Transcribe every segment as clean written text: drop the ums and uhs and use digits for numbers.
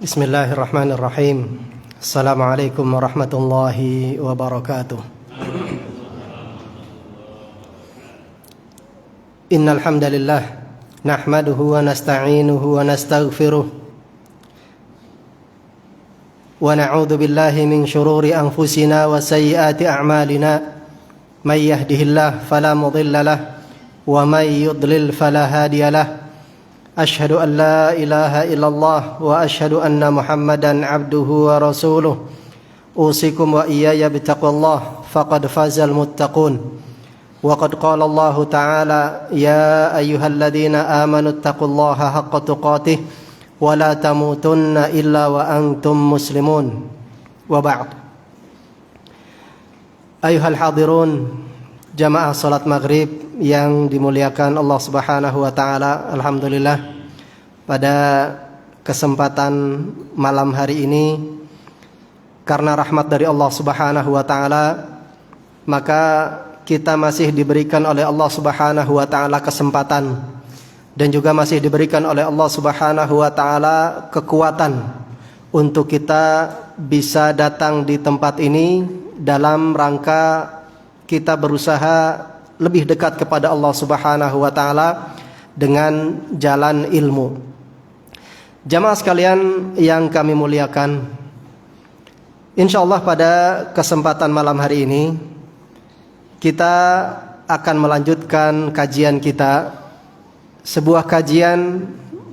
Bismillahirrahmanirrahim. Assalamualaikum warahmatullahi wabarakatuh. Innal hamdalillah nahmaduhu wa nasta'inuhu wa nastaghfiruh wa na'udzu billahi min shururi anfusina wa sayyiati a'malina. May yahdihillahu fala mudilla lahu wa may yudlil fala hadiya lahu. Asyhadu an la ilaha illallah wa asyhadu anna Muhammadan abduhu wa rasuluh. Usikum wa iyaya bittaqwallah faqad fazal muttaqun. Wa qad qala Allah ta'ala ya ayyuhalladzina amanu taqullaha haqqa tuqatih wa la tamutunna illa wa antum muslimun. Wa ba'd. Ayuhal hadirun, jamaah salat maghrib yang dimuliakan Allah Subhanahu wa taala. Alhamdulillah, pada kesempatan malam hari ini, karena rahmat dari Allah Subhanahu wa taala, maka kita masih diberikan oleh Allah Subhanahu wa taala kesempatan dan juga masih diberikan oleh Allah Subhanahu wa taala kekuatan untuk kita bisa datang di tempat ini dalam rangka kita berusaha lebih dekat kepada Allah Subhanahu wa taala dengan jalan ilmu. Jamaah sekalian yang kami muliakan, insyaallah pada kesempatan malam hari ini kita akan melanjutkan kajian kita, sebuah kajian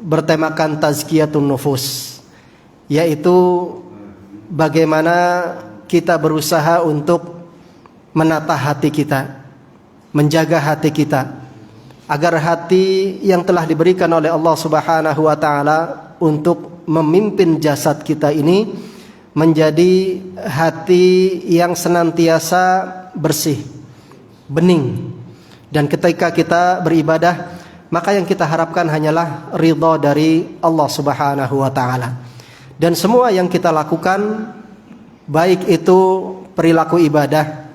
bertemakan tazkiyatun nufus, yaitu bagaimana kita berusaha untuk menata hati kita, menjaga hati kita, agar hati yang telah diberikan oleh Allah Subhanahu wa taala untuk memimpin jasad kita ini menjadi hati yang senantiasa bersih, bening. Dan ketika kita beribadah, maka yang kita harapkan hanyalah ridha dari Allah Subhanahu wa taala. Dan semua yang kita lakukan, baik itu perilaku ibadah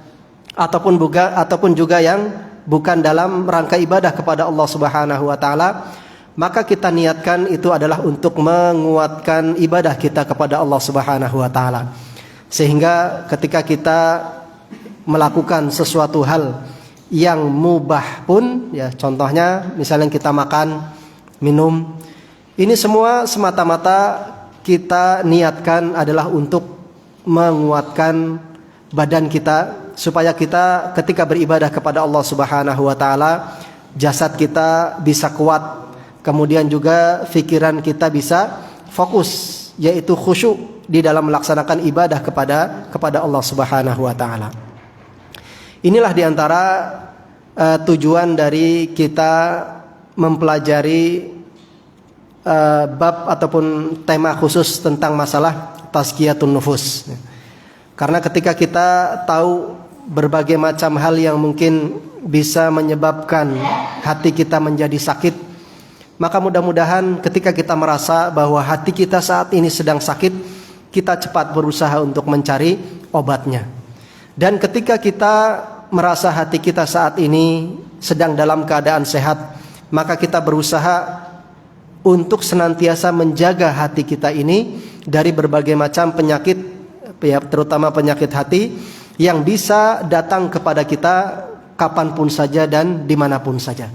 ataupun juga yang bukan dalam rangka ibadah kepada Allah Subhanahu wa taala, maka kita niatkan itu adalah untuk menguatkan ibadah kita kepada Allah Subhanahu wa taala. Sehingga ketika kita melakukan sesuatu hal yang mubah pun, ya contohnya misalnya kita makan, minum, ini semua semata-mata kita niatkan adalah untuk menguatkan badan kita, supaya kita ketika beribadah kepada Allah Subhanahu wa taala, jasad kita bisa kuat, kemudian juga pikiran kita bisa fokus, yaitu khusyuk di dalam melaksanakan ibadah kepada Allah Subhanahu wa taala. Inilah diantara tujuan dari kita mempelajari bab ataupun tema khusus tentang masalah tazkiyatun nufus. Karena ketika kita tahu berbagai macam hal yang mungkin bisa menyebabkan hati kita menjadi sakit, maka mudah-mudahan ketika kita merasa bahwa hati kita saat ini sedang sakit, kita cepat berusaha untuk mencari obatnya. Dan ketika kita merasa hati kita saat ini sedang dalam keadaan sehat, maka kita berusaha untuk senantiasa menjaga hati kita ini dari berbagai macam penyakit, ya, terutama penyakit hati yang bisa datang kepada kita kapanpun saja dan dimanapun saja.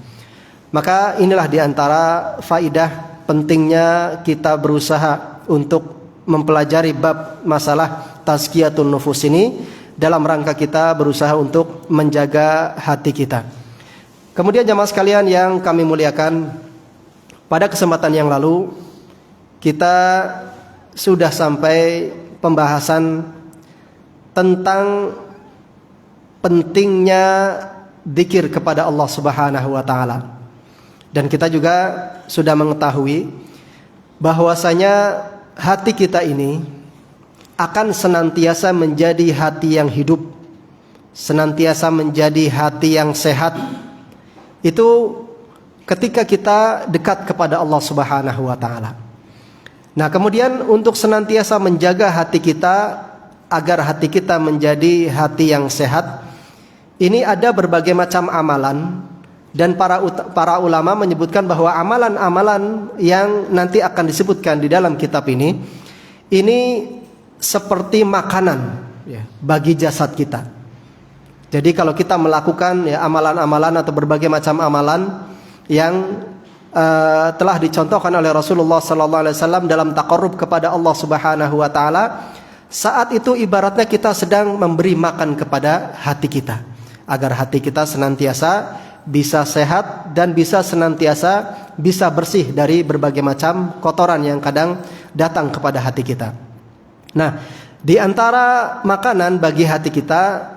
Maka inilah diantara faidah pentingnya kita berusaha untuk mempelajari bab masalah tazkiyatun nufus ini, dalam rangka kita berusaha untuk menjaga hati kita. Kemudian jamaah sekalian yang kami muliakan, pada kesempatan yang lalu kita sudah sampai pembahasan tentang pentingnya dzikir kepada Allah Subhanahu wa taala. Dan kita juga sudah mengetahui bahwasanya hati kita ini akan senantiasa menjadi hati yang hidup, senantiasa menjadi hati yang sehat. Itu ketika kita dekat kepada Allah Subhanahu wa taala. Nah, kemudian untuk senantiasa menjaga hati kita agar hati kita menjadi hati yang sehat, ini ada berbagai macam amalan. Dan para ulama menyebutkan bahwa amalan-amalan yang nanti akan disebutkan di dalam kitab ini ini seperti makanan ya, bagi jasad kita. Jadi kalau kita melakukan ya amalan-amalan atau berbagai macam amalan yang telah dicontohkan oleh Rasulullah SAW dalam taqarrub kepada Allah Subhanahu Wa Taala, saat itu ibaratnya kita sedang memberi makan kepada hati kita, agar hati kita senantiasa bisa sehat dan bisa senantiasa bisa bersih dari berbagai macam kotoran yang kadang datang kepada hati kita. Nah, di antara makanan bagi hati kita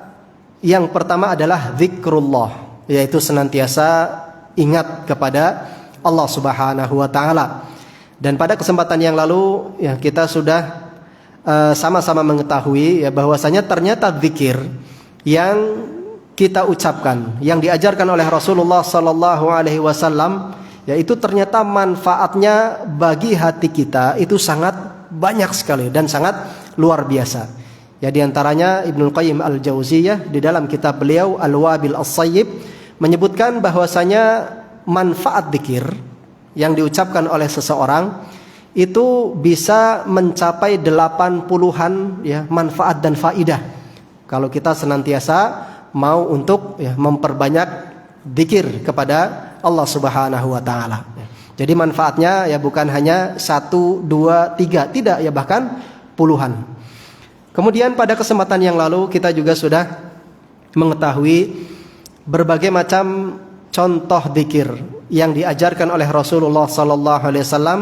yang pertama adalah zikrullah, yaitu senantiasa ingat kepada Allah Subhanahu Wa Taala. Dan pada kesempatan yang lalu ya kita sudah sama-sama mengetahui ya bahwasanya ternyata zikir yang kita ucapkan, yang diajarkan oleh Rasulullah Sallallahu Alaihi Wasallam, yaitu ternyata manfaatnya bagi hati kita itu sangat banyak sekali dan sangat luar biasa. Ya, di antaranya Ibnu Qayyim Al-Jauziyah di dalam kitab beliau Al-Wabil As-Sayyib menyebutkan bahwasanya manfaat zikir yang diucapkan oleh seseorang itu bisa mencapai 80-an ya manfaat dan faidah kalau kita senantiasa mau untuk ya, memperbanyak zikir kepada Allah Subhanahu Wa Taala. Jadi manfaatnya ya bukan hanya 1, 2, 3, tidak ya bahkan puluhan. Kemudian pada kesempatan yang lalu kita juga sudah mengetahui berbagai macam contoh zikir yang diajarkan oleh Rasulullah Sallallahu Alaihi Wasallam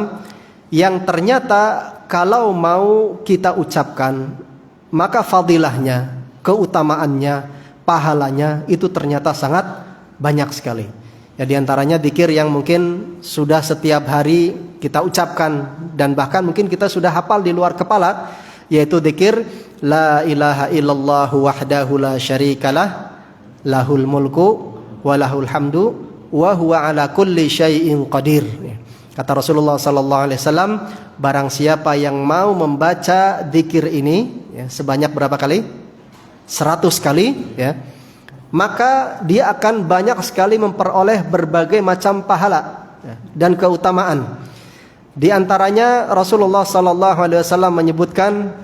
yang ternyata kalau mau kita ucapkan maka fadilahnya, keutamaannya, pahalanya itu ternyata sangat banyak sekali. Ya, di antaranya zikir yang mungkin sudah setiap hari kita ucapkan dan bahkan mungkin kita sudah hafal di luar kepala, yaitu zikir la ilaha illallah wahdahu la syarikalah lahul mulku wa lahul hamdu wa huwa ala kulli syai'in qadir. Kata Rasulullah sallallahu alaihi wasallam, barang siapa yang mau membaca zikir ini ya, sebanyak berapa kali? 100 kali ya, maka dia akan banyak sekali memperoleh berbagai macam pahala ya, dan keutamaan. Di antaranya Rasulullah sallallahu alaihi wasallam menyebutkan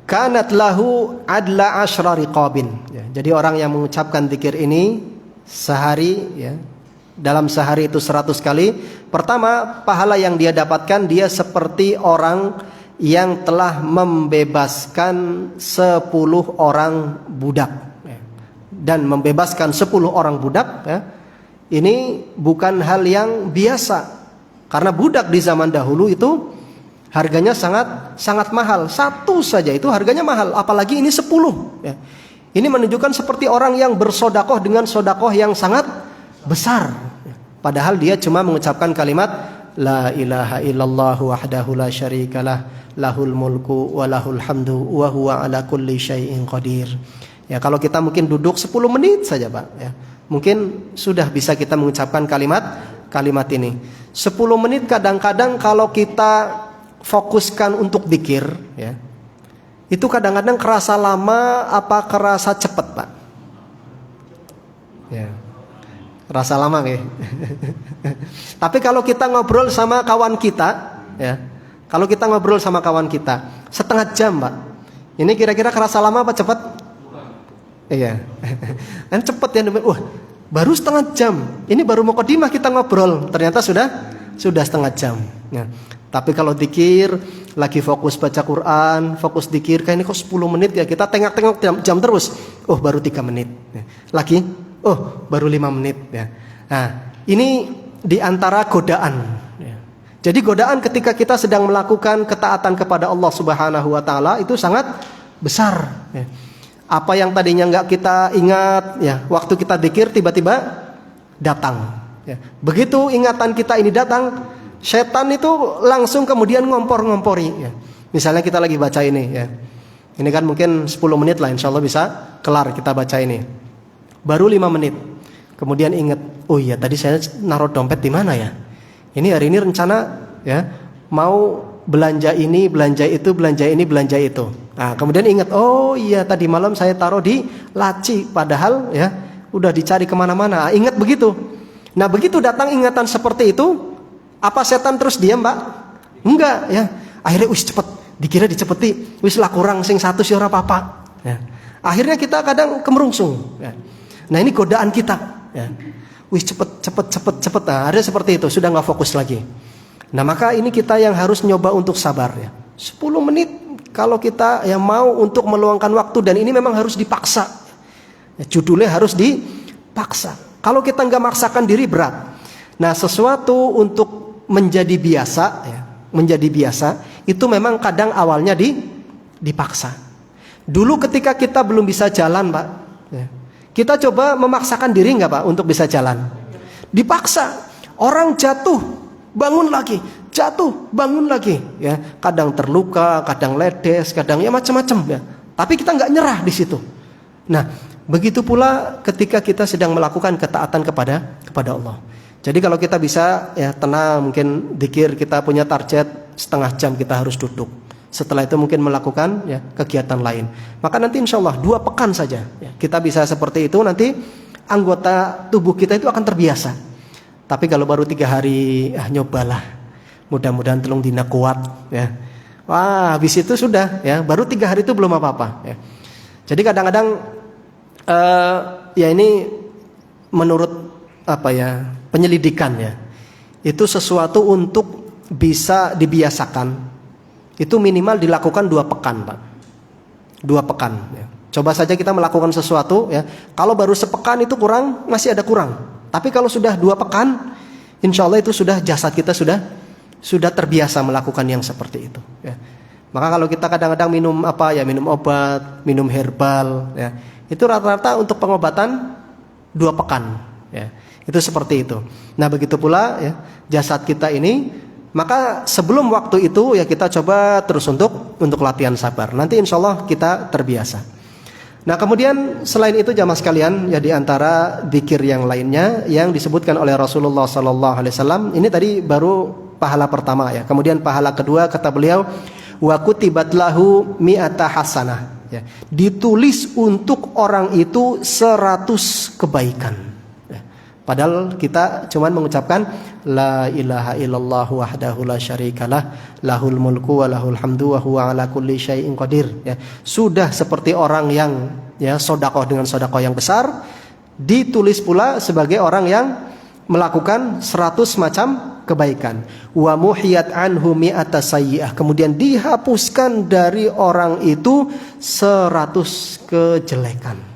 kanat lahu adla asyra riqabin ya, jadi orang yang mengucapkan zikir ini sehari ya, dalam sehari itu 100 kali, pertama pahala yang dia dapatkan dia seperti orang yang telah membebaskan 10 orang budak ya. Dan membebaskan 10 orang budak ya, ini bukan hal yang biasa, karena budak di zaman dahulu itu harganya sangat mahal. Satu saja itu harganya mahal, apalagi ini 10 ya. Ini menunjukkan seperti orang yang bersodakoh dengan sodakoh yang sangat besar ya. Padahal dia cuma mengucapkan kalimat la ilaha illallah wahdahu la syarikalah lahul mulku wa lahul hamdu wa huwa ala kulli syai'in qadir. Ya, kalau kita mungkin duduk 10 menit saja, Pak, ya. Mungkin sudah bisa kita mengucapkan kalimat ini. 10 menit kadang-kadang kalau kita fokuskan untuk zikir, ya. Itu kadang-kadang kerasa lama apa kerasa cepat, Pak? Ya. Kerasa lama ya. Tapi kalau kita ngobrol sama kawan kita, ya. Kalau kita ngobrol sama kawan kita setengah jam, Pak, ini kira-kira kerasa lama apa cepat? Iya, kan cepat ya. Wah, baru setengah jam. Ini baru mukadimah kita ngobrol, ternyata sudah setengah jam. Nah, tapi kalau zikir lagi fokus baca Quran, fokus zikir, kayak ini kok 10 menit ya, kita tengok-tengok jam terus. Oh, baru 3 menit. Lagi, oh, baru 5 menit ya. Nah, ini diantara godaan. Jadi godaan ketika kita sedang melakukan ketaatan kepada Allah Subhanahu Wa Taala itu sangat besar. Ya. Apa yang tadinya nggak kita ingat, ya, waktu kita zikir tiba-tiba datang. Ya. Begitu ingatan kita ini datang, setan itu langsung kemudian ngompor-ngompori. Ya. Misalnya kita lagi baca ini, ya. Ini kan mungkin 10 menit lah, insya Allah bisa kelar kita baca ini. Baru 5 menit, kemudian ingat, oh iya tadi saya naruh dompet di mana ya? Ini hari ini rencana ya mau belanja ini, belanja itu, belanja ini, belanja itu. Nah, kemudian ingat, oh iya tadi malam saya taruh di laci, padahal ya udah dicari kemana-mana. Ingat begitu. Nah, begitu datang ingatan seperti itu, apa setan terus diam, Pak? Enggak ya. Akhirnya cepet, dikira dicepeti, wis lah kurang sing 100 ya ora apa-apa. Ya. Akhirnya kita kadang kemerungsung. Ya. Nah ini godaan kita. Ya. Wis cepet. Nah, ada seperti itu, sudah nggak fokus lagi. Nah maka ini kita yang harus nyoba untuk sabar ya. 10 menit kalau kita yang mau untuk meluangkan waktu, dan ini memang harus dipaksa. Ya, judulnya harus dipaksa. Kalau kita nggak maksakan diri berat. Nah sesuatu untuk menjadi biasa ya, menjadi biasa itu memang kadang awalnya dipaksa. Dulu ketika kita belum bisa jalan Pak ya, kita coba memaksakan diri nggak Pak untuk bisa jalan? Dipaksa. Orang jatuh bangun lagi, jatuh bangun lagi ya. Kadang terluka, kadang ledes, kadang ya macam-macam ya. Tapi kita nggak nyerah di situ. Nah begitu pula ketika kita sedang melakukan ketaatan kepada Allah. Jadi kalau kita bisa ya tenang, mungkin dzikir kita punya target setengah jam kita harus duduk. Setelah itu mungkin melakukan ya kegiatan lain. Maka nanti insya Allah 2 pekan saja ya, kita bisa seperti itu, nanti anggota tubuh kita itu akan terbiasa. Tapi kalau baru 3 hari nyobalah, mudah-mudahan telung dina kuat ya. Wah habis itu sudah ya, baru 3 hari itu belum apa-apa ya. Jadi kadang-kadang ya ini menurut penyelidikan ya, itu sesuatu untuk bisa dibiasakan itu minimal dilakukan 2 pekan Pak. 2 pekan ya. Coba saja kita melakukan sesuatu ya, kalau baru sepekan itu kurang, masih ada kurang. Tapi kalau sudah 2 pekan, insya Allah itu sudah jasad kita sudah terbiasa melakukan yang seperti itu ya. Maka kalau kita kadang-kadang minum minum obat, minum herbal ya, itu rata-rata untuk pengobatan 2 pekan ya. Itu seperti itu. Nah begitu pula ya jasad kita ini, maka sebelum waktu itu ya kita coba terus untuk latihan sabar. Nanti insya Allah kita terbiasa. Nah kemudian selain itu jamaah sekalian ya, di antara dzikir yang lainnya yang disebutkan oleh Rasulullah SAW, ini tadi baru pahala pertama ya. Kemudian pahala kedua kata beliau, wa kutibat lahu mi'ata hasanah ya. Ditulis untuk orang itu 100 kebaikan. Padahal kita cuman mengucapkan la ilaha illallah wahdahu la syarikalah lahul mulku wa lahul hamdu wa huwa ala kulli syai'in qadir ya. Sudah seperti orang yang ya sedekah dengan sedekah yang besar, ditulis pula sebagai orang yang melakukan 100 macam kebaikan. Wa muhiyat anhu mi'ata sayyi'ah, kemudian dihapuskan dari orang itu 100 kejelekan.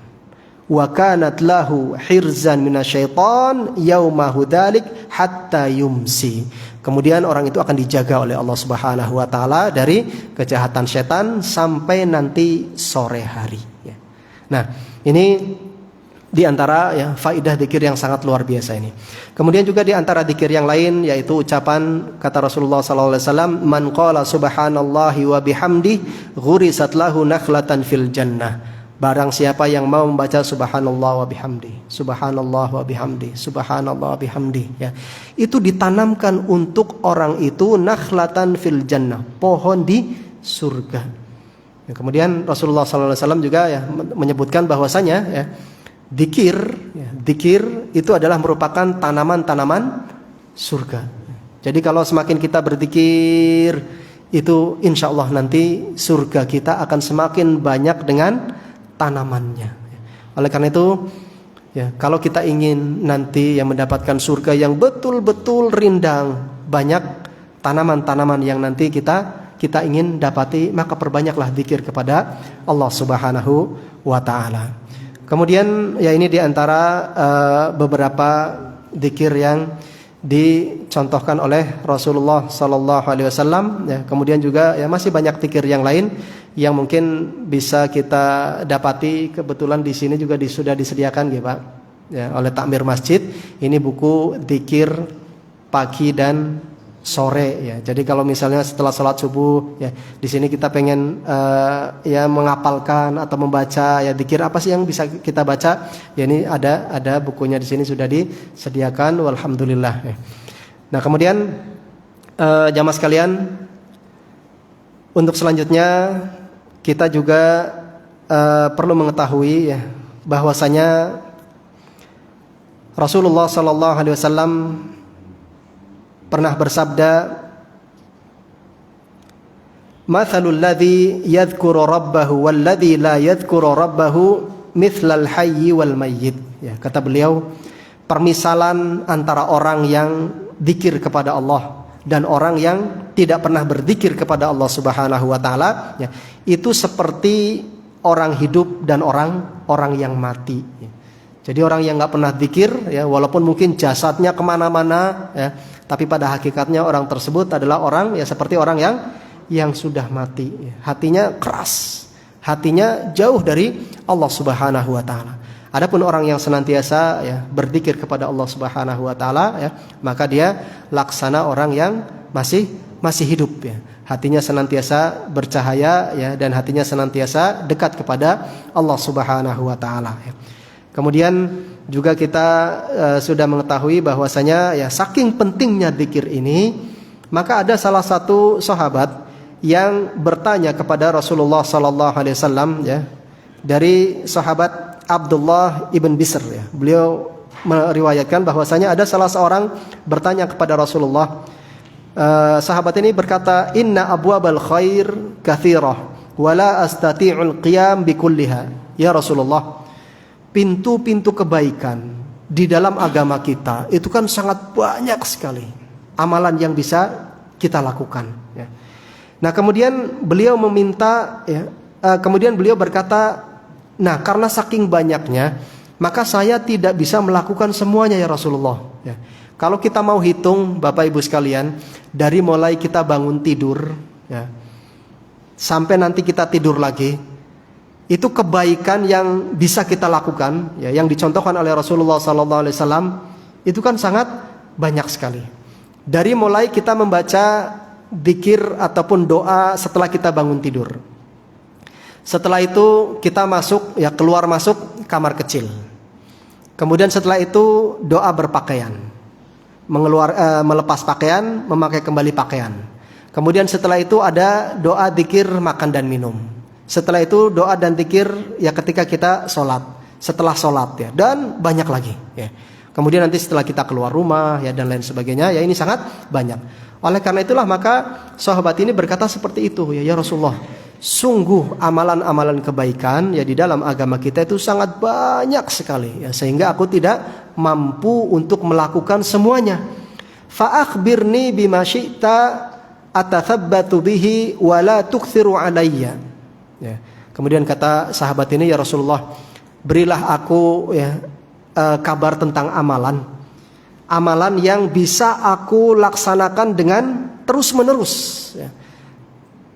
Wa kanat lahu hirzan minasyaiton yaumahu dzalik hatta yumsi. Kemudian orang itu akan dijaga oleh Allah Subhanahu wa taala dari kejahatan setan sampai nanti sore hari ya. Nah, ini di antara ya faidah dzikir yang sangat luar biasa ini. Kemudian juga di antara dzikir yang lain yaitu ucapan kata Rasulullah sallallahu alaihi wasallam, man qala subhanallahi wa bihamdihi ghurisat lahu nakhlatan fil jannah. Barang siapa yang mau membaca subhanallah wa bihamdi, subhanallah wa bihamdi, subhanallah wa bihamdi ya, itu ditanamkan untuk orang itu nakhlatan fil jannah, pohon di surga ya. Kemudian Rasulullah SAW juga ya menyebutkan bahwasanya ya dzikir itu adalah merupakan tanaman-tanaman surga. Jadi kalau semakin kita berzikir itu insya Allah nanti surga kita akan semakin banyak dengan tanamannya. Oleh karena itu ya, kalau kita ingin nanti yang mendapatkan surga yang betul-betul rindang, banyak tanaman-tanaman yang nanti kita ingin dapati, maka perbanyaklah zikir kepada Allah Subhanahu wa taala. Kemudian ya ini diantara beberapa zikir yang dicontohkan oleh Rasulullah sallallahu alaihi wasallam ya. Kemudian juga ya masih banyak zikir yang lain yang mungkin bisa kita dapati. Kebetulan di sini juga sudah disediakan ya Pak ya, oleh takmir masjid. Ini buku zikir pagi dan sore ya. Jadi kalau misalnya setelah sholat subuh ya, di sini kita pengen ya menghafalkan atau membaca ya zikir apa sih yang bisa kita baca ya, ini ada bukunya di sini sudah disediakan, walhamdulillah ya. Nah kemudian jamaah sekalian, untuk selanjutnya kita juga perlu mengetahui ya bahwasanya Rasulullah sallallahu alaihi wasallam pernah bersabda, mathalul ladzi yadhkuru rabbahu wal ladzi la yadhkuru rabbahu mithlal hayyi wal mayyit. Ya, kata beliau, permisalan antara orang yang zikir kepada Allah dan orang yang tidak pernah berzikir kepada Allah Subhanahu wa taala, ya, itu seperti orang hidup dan orang yang mati. Ya. Jadi orang yang nggak pernah zikir, ya, walaupun mungkin jasadnya kemana-mana, ya, tapi pada hakikatnya orang tersebut adalah orang, ya, seperti orang yang sudah mati. Ya. Hatinya keras, hatinya jauh dari Allah Subhanahu wa taala. Adapun orang yang senantiasa, ya, berzikir kepada Allah Subhanahu wa taala, ya, maka dia laksana orang yang masih hidup, ya. Hatinya senantiasa bercahaya, ya, dan hatinya senantiasa dekat kepada Allah Subhanahu wa taala, ya. Kemudian juga kita sudah mengetahui bahwasanya, ya, saking pentingnya zikir ini, maka ada salah satu sahabat yang bertanya kepada Rasulullah sallallahu alaihi wasallam, ya, dari sahabat Abdullah ibn Bisr, ya. Beliau meriwayatkan bahwasanya ada salah seorang bertanya kepada Rasulullah. Sahabat ini berkata, "Inna abwabal khair katsirah wa la astati'ul qiyam bikulliha." Ya Rasulullah, pintu-pintu kebaikan di dalam agama kita itu kan sangat banyak sekali amalan yang bisa kita lakukan, ya. Nah, kemudian beliau meminta, ya, kemudian beliau berkata, "Nah, karena saking banyaknya, maka saya tidak bisa melakukan semuanya ya Rasulullah." Ya. Kalau kita mau hitung, Bapak Ibu sekalian, dari mulai kita bangun tidur, ya, sampai nanti kita tidur lagi, itu kebaikan yang bisa kita lakukan, ya, yang dicontohkan oleh Rasulullah SAW, itu kan sangat banyak sekali. Dari mulai kita membaca dzikir ataupun doa setelah kita bangun tidur. Setelah itu kita masuk, ya, keluar masuk kamar kecil. Kemudian setelah itu doa berpakaian, melepas pakaian, memakai kembali pakaian. Kemudian setelah itu ada doa dzikir makan dan minum. Setelah itu doa dan dzikir, ya, ketika kita sholat, setelah sholat, ya, dan banyak lagi, ya. Kemudian nanti setelah kita keluar rumah, ya, dan lain sebagainya, ya, ini sangat banyak. Oleh karena itulah maka sahabat ini berkata seperti itu, ya Rasulullah, sungguh amalan-amalan kebaikan, ya, di dalam agama kita itu sangat banyak sekali, ya, sehingga aku tidak mampu untuk melakukan semuanya. Fa akhbirni bima syi'ta atathabbatu bihi wa la tukthiru alayya. Ya. Kemudian kata sahabat ini, ya Rasulullah, berilah aku, ya, kabar tentang amalan yang bisa aku laksanakan dengan terus-menerus, ya.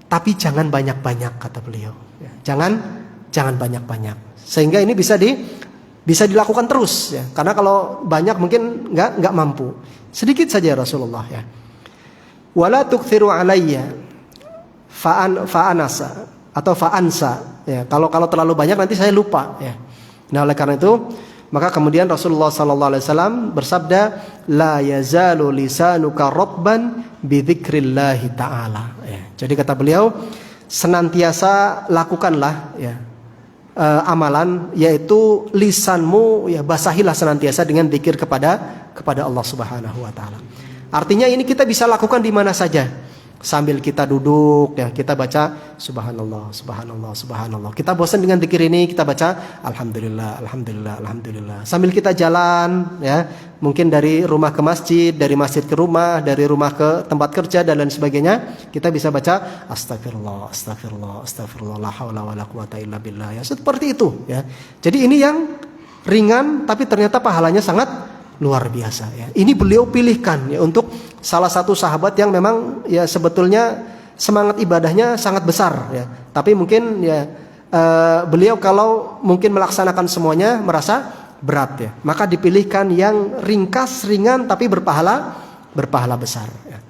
Tapi jangan banyak-banyak, kata beliau, ya. Jangan banyak-banyak, sehingga ini bisa dilakukan terus, ya. Karena kalau banyak mungkin nggak mampu. Sedikit saja Rasulullah, ya. Wala tukthiru alayya fa'anasa atau fa'ansa, ya. Kalau terlalu banyak nanti saya lupa, ya. Nah, oleh karena itu maka kemudian Rasulullah SAW bersabda, la yazalu lisanuka rabban bidzikrillah ta'ala. Ya. Jadi kata beliau, senantiasa lakukanlah, ya, amalan, yaitu lisanmu, ya, basahilah senantiasa dengan zikir kepada Allah Subhanahu wa taala. Artinya ini kita bisa lakukan di mana saja. Sambil kita duduk, ya, kita baca subhanallah, subhanallah, subhanallah. Kita bosan dengan zikir ini, kita baca alhamdulillah, alhamdulillah, alhamdulillah. Sambil kita jalan, ya, mungkin dari rumah ke masjid, dari masjid ke rumah, dari rumah ke tempat kerja dan lain sebagainya, kita bisa baca astagfirullah, astagfirullah, astagfirullah, la haula wala quwata illa billah, ya, seperti itu, ya. Jadi ini yang ringan tapi ternyata pahalanya sangat luar biasa, ya. Ini beliau pilihkan, ya, untuk salah satu sahabat yang memang, ya, sebetulnya semangat ibadahnya sangat besar, ya. Tapi mungkin, ya, beliau kalau mungkin melaksanakan semuanya merasa berat, ya. Maka dipilihkan yang ringkas, ringan tapi berpahala besar, ya.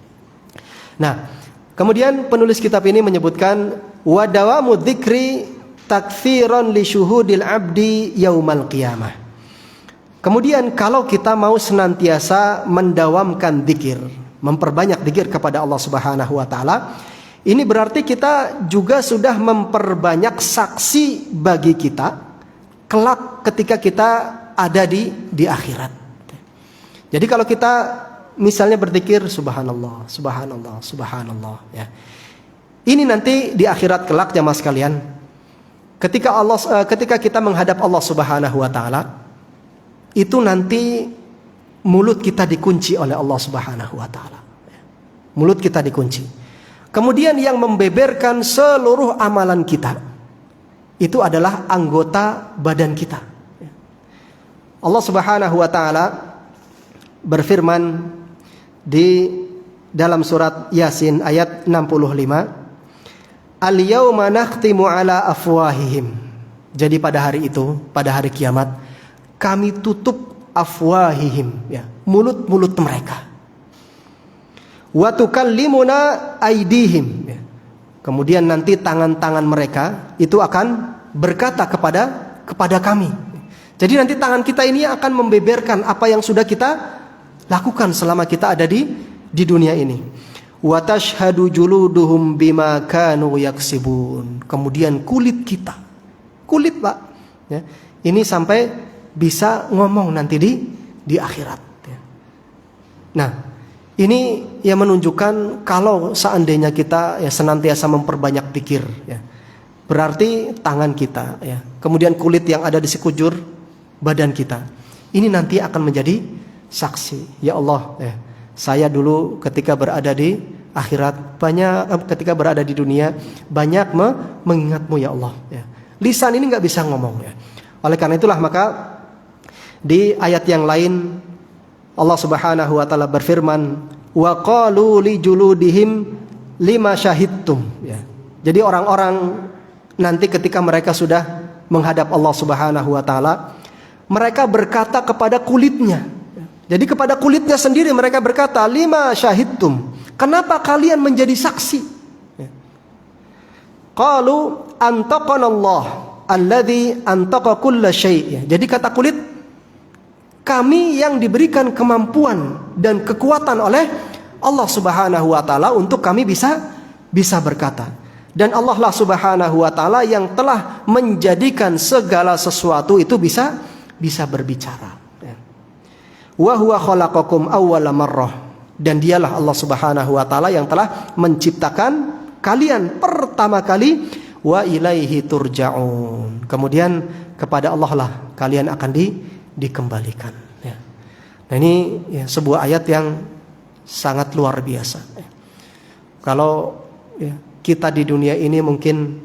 Nah, kemudian penulis kitab ini menyebutkan wa dawamu dzikri taktsiran li syuhudil abdi yaumal qiyamah. Kemudian kalau kita mau senantiasa mendawamkan zikir, memperbanyak zikir kepada Allah Subhanahu wa taala, ini berarti kita juga sudah memperbanyak saksi bagi kita kelak ketika kita ada di akhirat. Jadi kalau kita misalnya berzikir subhanallah, subhanallah, subhanallah, ya. Ini nanti di akhirat kelak jamaah sekalian, ketika kita menghadap Allah Subhanahu wa taala, itu nanti mulut kita dikunci oleh Allah Subhanahu wa taala. Mulut kita dikunci. Kemudian yang membeberkan seluruh amalan kita itu adalah anggota badan kita. Allah Subhanahu wa taala berfirman di dalam surat Yasin ayat 65, Al-yawma nakhtimu ala afwahihim. Jadi pada hari itu, pada hari kiamat, kami tutup afwahihim, ya, mulut-mulut mereka. Wa tukallimuna aydihim, ya. Kemudian nanti tangan-tangan mereka itu akan berkata kepada kami. Jadi nanti tangan kita ini akan membeberkan apa yang sudah kita lakukan selama kita ada di dunia ini. Wa tashhadu juluduhum bima kanu yaksibun. Kemudian kulit kita, kulit Pak, ya, ini sampai bisa ngomong nanti di akhirat, ya. Nah, ini yang menunjukkan kalau seandainya kita ya senantiasa memperbanyak zikir, ya, berarti tangan kita, ya, kemudian kulit yang ada di sekujur badan kita, ini nanti akan menjadi saksi. Ya Allah, ya, saya dulu ketika berada di akhirat ketika berada di dunia banyak mengingatmu ya Allah, ya. Lisan ini nggak bisa ngomong, ya. Oleh karena itulah maka di ayat yang lain Allah Subhanahu wa taala berfirman, wa qalu li juludihim lima syahidtum, ya. Jadi orang-orang nanti ketika mereka sudah menghadap Allah Subhanahu wa taala, mereka berkata kepada kulitnya. Jadi kepada kulitnya sendiri mereka berkata, lima syahidtum, kenapa kalian menjadi saksi? Qalu antaqana Allah alladzi antaqa kulla syai'. Jadi kata kulit, kami yang diberikan kemampuan dan kekuatan oleh Allah Subhanahu wa taala untuk kami bisa berkata. Dan Allah lah Subhanahu wa taala yang telah menjadikan segala sesuatu itu bisa berbicara. Wa huwa khalaqakum awwala marrah, dan dialah Allah Subhanahu wa taala yang telah menciptakan kalian pertama kali, wa ilaihi turja'un, kemudian kepada Allah lah kalian akan dikembalikan, ya. Nah ini ya, sebuah ayat yang sangat luar biasa, ya. Kalau ya, kita di dunia ini mungkin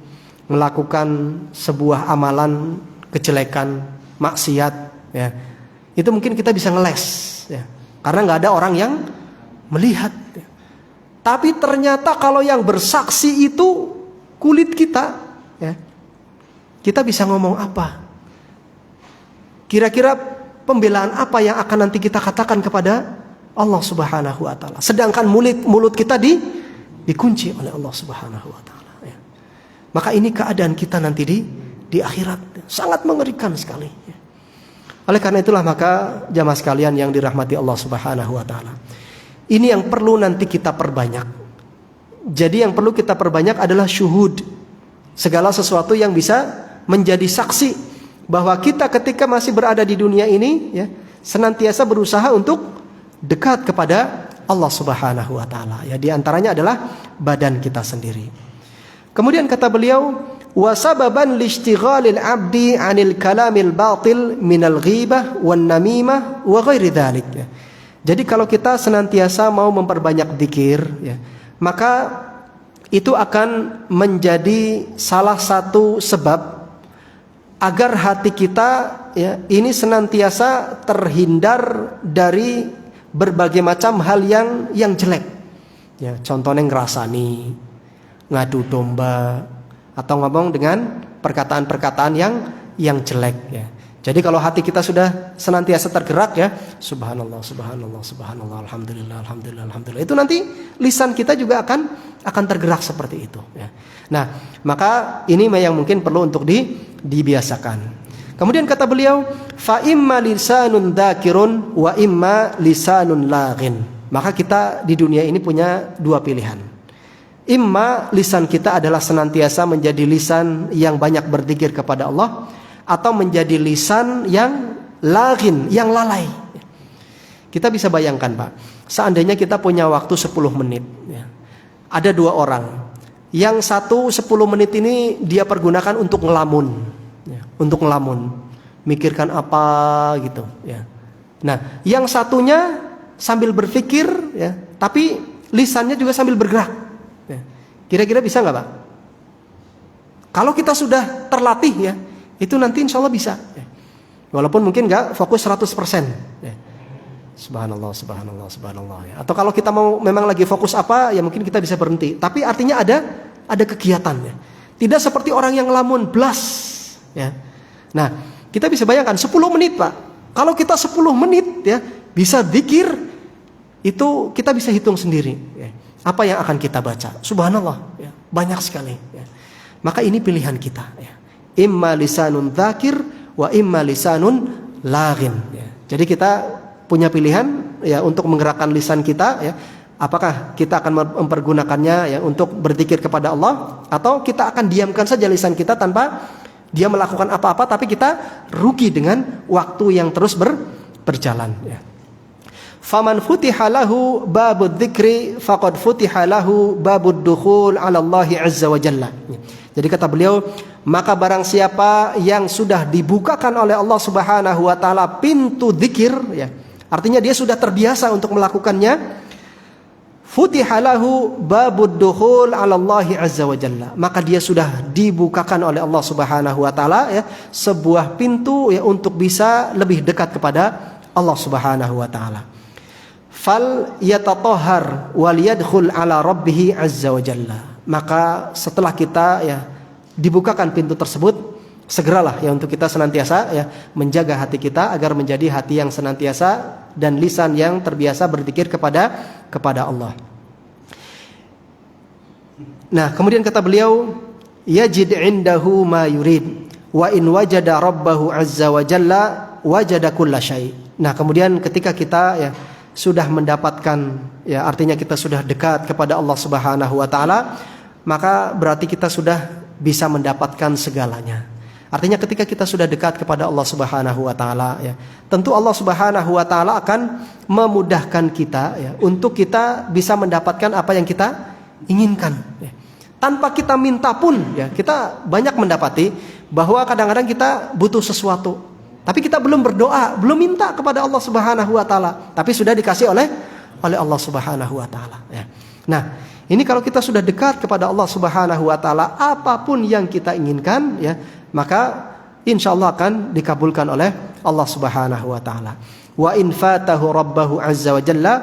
melakukan sebuah amalan kejelekan, maksiat, ya, itu mungkin kita bisa ngeles, ya, karena nggak ada orang yang melihat, ya. Tapi ternyata kalau yang bersaksi itu kulit kita, ya, kita bisa ngomong apa? Kira-kira pembelaan apa yang akan nanti kita katakan kepada Allah Subhanahu wa taala? Sedangkan mulut kita dikunci oleh Allah Subhanahu wa taala, ya. Maka ini keadaan kita nanti di akhirat, sangat mengerikan sekali, ya. Oleh karena itulah maka jamaah sekalian yang dirahmati Allah Subhanahu wa taala, ini yang perlu nanti kita perbanyak. Jadi yang perlu kita perbanyak adalah syuhud, segala sesuatu yang bisa menjadi saksi bahwa kita ketika masih berada di dunia ini, ya, senantiasa berusaha untuk dekat kepada Allah Subhanahu wa taala, ya, di antaranya adalah badan kita sendiri. Kemudian kata beliau, wa sababan liishtighalil 'abdi 'anil kalamil batil minal ghibah wan namimah wa ghairi dzalik. Jadi kalau kita senantiasa mau memperbanyak zikir, ya, maka itu akan menjadi salah satu sebab agar hati kita, ya, ini senantiasa terhindar dari berbagai macam hal yang jelek, ya, contohnya ngerasani, ngadu domba, atau ngomong dengan perkataan-perkataan yang jelek, ya. Jadi kalau hati kita sudah senantiasa tergerak, ya, subhanallah, subhanallah, subhanallah, alhamdulillah, alhamdulillah, alhamdulillah, itu nanti lisan kita juga akan tergerak seperti itu, ya. Nah, maka ini yang mungkin perlu untuk dibiasakan. Kemudian kata beliau, fa imma lisanun dzakirun wa imma lisanun laghin. Maka kita di dunia ini punya dua pilihan. Imma lisan kita adalah senantiasa menjadi lisan yang banyak berzikir kepada Allah, atau menjadi lisan yang laghin, yang lalai. Kita bisa bayangkan, Pak, seandainya kita punya waktu 10 menit, ya. Ada dua orang, Yang satu 10 menit ini dia pergunakan untuk ngelamun, ya, untuk ngelamun, mikirkan apa gitu. Ya. Nah, yang satunya sambil berpikir, ya, tapi lisannya juga sambil bergerak. Ya. Kira-kira bisa nggak, Pak? Kalau kita sudah terlatih, ya, itu nanti insya Allah bisa. Ya. Walaupun mungkin nggak fokus 100%. Ya. Subhanallah, subhanallah, subhanallah. Ya. Atau kalau kita mau memang lagi fokus apa, ya mungkin kita bisa berhenti. Tapi artinya ada kegiatan. Ya. Tidak seperti orang yang ngelamun blas. Ya. Nah, kita bisa bayangkan 10 menit, Pak. Kalau kita 10 menit, ya, bisa zikir, itu kita bisa hitung sendiri. Ya. Apa yang akan kita baca? Subhanallah. Ya. Banyak sekali. Ya. Maka ini pilihan kita. Ya. Imma lisanun dzakir wa imma lisanun laghin. Ya. Jadi kita punya pilihan, ya, untuk menggerakkan lisan kita, ya. Apakah kita akan mempergunakannya, ya, untuk berzikir kepada Allah, atau kita akan diamkan saja lisan kita tanpa dia melakukan apa-apa, tapi kita rugi dengan waktu yang terus berjalan. Ya. Faman futiha lahu babud dzikri faqad futiha lahu babud dukhul 'ala Allah 'azza wa jalla. Jadi kata beliau, maka barang siapa yang sudah dibukakan oleh Allah Subhanahu wa taala pintu zikir, ya, artinya dia sudah terbiasa untuk melakukannya, futihalahu babud dukhul 'ala Allah 'azza wa jalla, maka dia sudah dibukakan oleh Allah Subhanahu wa taala, ya, sebuah pintu, ya, untuk bisa lebih dekat kepada Allah Subhanahu wa taala. Fal yatatahhar wal yadkhul 'ala rabbih 'azza wa jalla. Maka setelah kita, ya, dibukakan pintu tersebut, segeralah, ya, untuk kita senantiasa, ya, menjaga hati kita agar menjadi hati yang senantiasa dan lisan yang terbiasa berzikir kepada Allah. Nah, kemudian kata beliau, yajid indahu ma yurid wa in wajada rabbahu 'azza wa jalla wajada kulla syai'. Nah, kemudian ketika kita, ya, sudah mendapatkan, ya, artinya kita sudah dekat kepada Allah Subhanahu wa taala, maka berarti kita sudah bisa mendapatkan segalanya. Artinya ketika kita sudah dekat kepada Allah Subhanahu wa taala, ya, tentu Allah Subhanahu wa taala akan memudahkan kita, ya, untuk kita bisa mendapatkan apa yang kita inginkan, ya. Tanpa kita minta pun, ya, kita banyak mendapati bahwa kadang-kadang kita butuh sesuatu, tapi kita belum berdoa, belum minta kepada Allah Subhanahu wa taala, tapi sudah dikasih oleh Allah Subhanahu wa taala, ya. Nah, ini kalau kita sudah dekat kepada Allah Subhanahu wa taala, apapun yang kita inginkan, ya, maka insya Allah akan dikabulkan oleh Allah Subhanahu wa taala. Wa in fatahu rabbahu 'azza wa jalla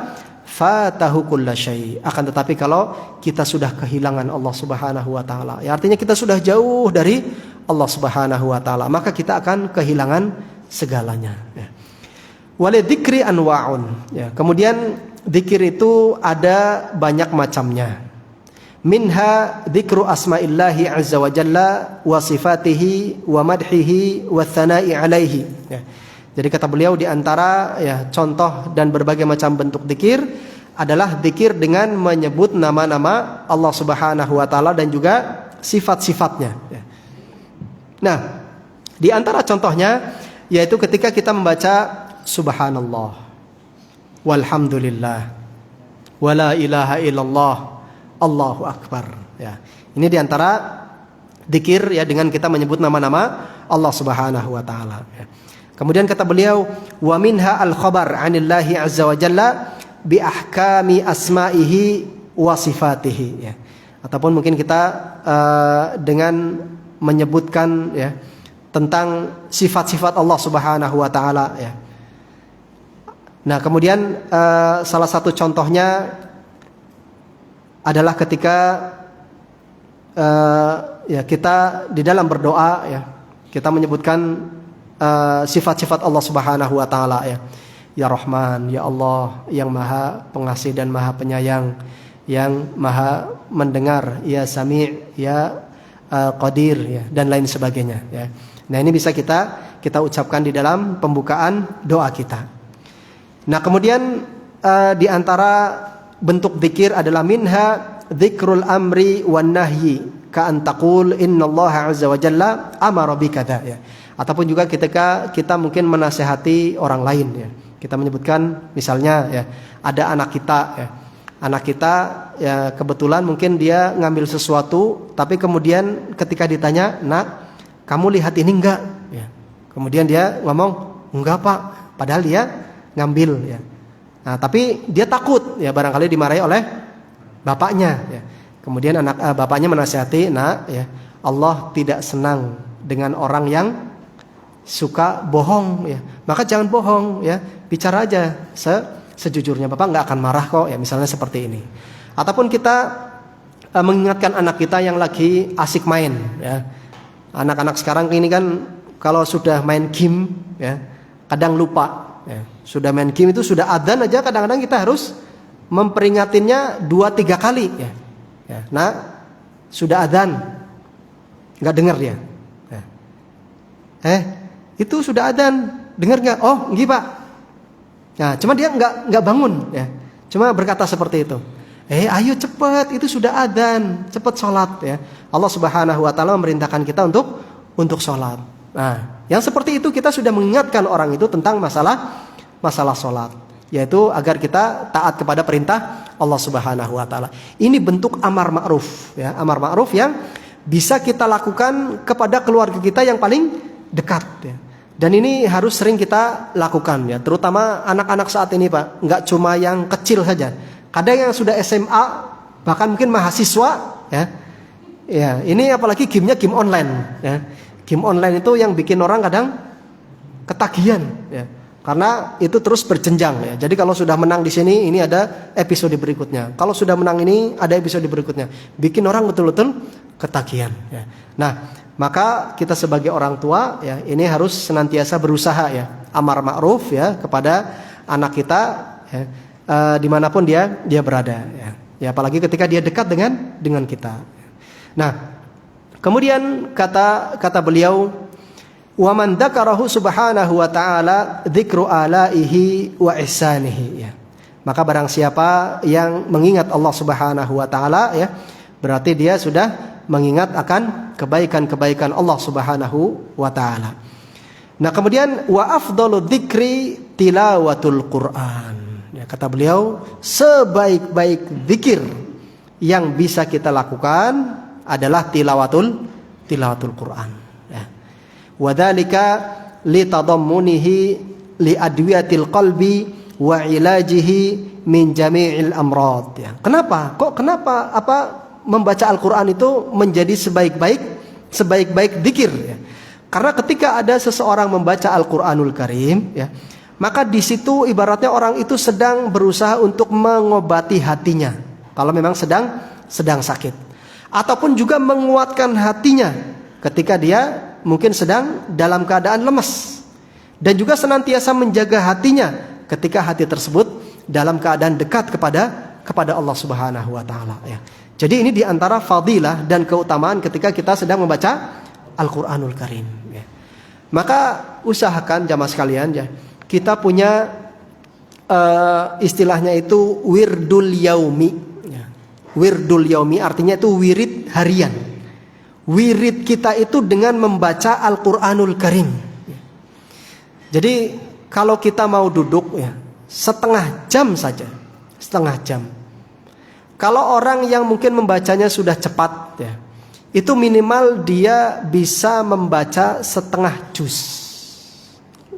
fatahu kulla syai'. Akan tetapi kalau kita sudah kehilangan Allah Subhanahu wa taala, ya, artinya kita sudah jauh dari Allah Subhanahu wa taala, maka kita akan kehilangan segalanya, ya. Walidzikri anwa'un, ya. Kemudian zikir itu ada banyak macamnya. Minha dzikru asma'illahi 'azza wa jalla wa sifatihi wa madhihi wa tsana'i 'alaihi, ya. Jadi kata beliau, di antara, ya, contoh dan berbagai macam bentuk zikir adalah zikir dengan menyebut nama-nama Allah Subhanahu wa taala dan juga sifat-sifatnya, ya. Nah, di antara contohnya yaitu ketika kita membaca subhanallah walhamdulillah wala ilaha illallah Allahu akbar, ya. Ini di antara zikir, ya, dengan kita menyebut nama-nama Allah Subhanahu wa taala, ya. Kemudian kata beliau, wa minha al-khabar 'anillahi 'azza wa jalla bi ahkami asma'ihi wa sifatihi, ya. Ataupun mungkin kita dengan menyebutkan, ya, tentang sifat-sifat Allah Subhanahu wa taala, ya. Nah, kemudian salah satu contohnya adalah ketika ya, kita di dalam berdoa, ya, kita menyebutkan sifat-sifat Allah Subhanahu wa taala, ya. Ya Rahman, ya Allah, yang Maha Pengasih dan Maha Penyayang, yang Maha Mendengar, ya Sami', ya Qadir, ya, dan lain sebagainya, ya. Nah, ini bisa kita ucapkan di dalam pembukaan doa kita. Nah, kemudian di antara bentuk zikir adalah minha dzikrul amri wan nahyi ka an taqul innallaha 'azza wa jalla amara bikadza, ya. Ataupun juga ketika kita mungkin menasehati orang lain, ya. Kita menyebutkan misalnya, ya, ada anak kita, ya, Anak kita ya kebetulan mungkin dia ngambil sesuatu, tapi kemudian ketika ditanya, "Nak, kamu lihat ini enggak?" Ya. Kemudian dia ngomong, "Enggak, Pak." Padahal dia ngambil ya. Nah, tapi dia takut ya barangkali dimarahi oleh bapaknya ya. Kemudian bapaknya menasihati, "Nak, ya, Allah tidak senang dengan orang yang suka bohong ya. Maka jangan bohong ya. Bicara aja sejujurnya, Bapak nggak akan marah kok ya." Misalnya seperti ini. Ataupun kita mengingatkan anak kita yang lagi asik main ya. Anak-anak sekarang ini kan kalau sudah main game ya, kadang lupa ya. Sudah main game itu sudah adzan aja kadang-kadang kita harus memperingatinya 2-3 kali ya. Ya, nah, sudah adzan nggak dengar dia. Ya. Itu sudah adzan, dengar nggak? Oh, nggih Pak. Nah, cuma dia nggak bangun ya. Cuma berkata seperti itu. Ayo cepat, itu sudah adzan, cepat sholat ya. Allah Subhanahu wa taala memerintahkan kita untuk sholat. Nah, yang seperti itu kita sudah mengingatkan orang itu tentang masalah sholat, yaitu agar kita taat kepada perintah Allah Subhanahu wa taala. Ini bentuk amar ma'ruf ya, amar ma'ruf yang bisa kita lakukan kepada keluarga kita yang paling dekat ya. Dan ini harus sering kita lakukan ya, terutama anak-anak saat ini Pak, nggak cuma yang kecil saja. Kadang yang sudah SMA, bahkan mungkin mahasiswa ya. Ya, ini apalagi game-nya game online ya. Game online itu yang bikin orang kadang ketagihan ya. Karena itu terus berjenjang ya. Jadi kalau sudah menang di sini, ini ada episode berikutnya. Kalau sudah menang ini, ada episode berikutnya. Bikin orang betul-betul ketagihan ya. Nah, maka kita sebagai orang tua ya, ini harus senantiasa berusaha ya, amar ma'ruf ya kepada anak kita ya, dimanapun dia berada ya. Ya, apalagi ketika dia dekat dengan kita. Nah, kemudian kata beliau, wa man dzakarahu subhanahu wa ta'ala dzikru alaihi wa ihsanihi ya. Maka barang siapa yang mengingat Allah Subhanahu wa taala ya, berarti dia sudah mengingat akan kebaikan-kebaikan Allah Subhanahu wa taala. Nah, kemudian wa afdalu dzikri tilawatul Quran. Ya, kata beliau, sebaik-baik zikir yang bisa kita lakukan adalah tilawatul Quran ya. Wadzalika litadammunihi li adwiyatil qalbi wa ilajihi min jami'il amrad ya. Kenapa membaca Al-Qur'an itu menjadi sebaik-baik zikir ya? Karena ketika ada seseorang membaca Al-Qur'anul Karim ya, maka di situ ibaratnya orang itu sedang berusaha untuk mengobati hatinya kalau memang sedang sakit, ataupun juga menguatkan hatinya ketika dia mungkin sedang dalam keadaan lemas, dan juga senantiasa menjaga hatinya ketika hati tersebut dalam keadaan dekat kepada Allah Subhanahu wa taala ya. Jadi ini diantara fadilah dan keutamaan ketika kita sedang membaca Al-Qur'anul Karim ya. Maka usahakan jamaah sekalian ya, kita punya istilahnya itu wirdul yaumi ya. Wirdul yaumi artinya itu wirid harian. Wirid kita itu dengan membaca Al-Qur'anul Karim. Jadi kalau kita mau duduk ya, setengah jam saja, setengah jam. Kalau orang yang mungkin membacanya sudah cepat ya, itu minimal dia bisa membaca setengah juz,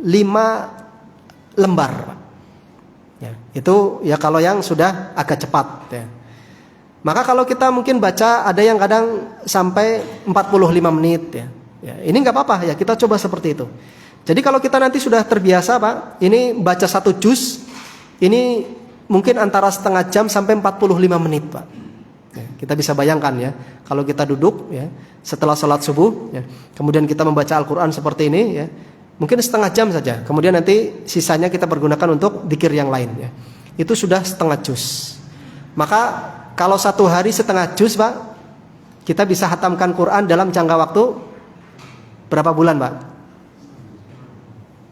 5 lembar ya. Itu ya kalau yang sudah agak cepat ya. Maka kalau kita mungkin baca, ada yang kadang sampai 45 menit ya. Ya, ini nggak apa-apa ya, kita coba seperti itu. Jadi kalau kita nanti sudah terbiasa Pak, ini baca 1 juz, ini mungkin antara setengah jam sampai 45 menit Pak. Ya, kita bisa bayangkan ya, kalau kita duduk ya setelah sholat subuh ya, kemudian kita membaca Al-Quran seperti ini ya, mungkin setengah jam saja. Kemudian nanti sisanya kita pergunakan untuk dzikir yang lain ya. Itu sudah setengah juz. Maka kalau 1 hari setengah juz Pak, kita bisa hatamkan Quran dalam jangka waktu berapa bulan Pak?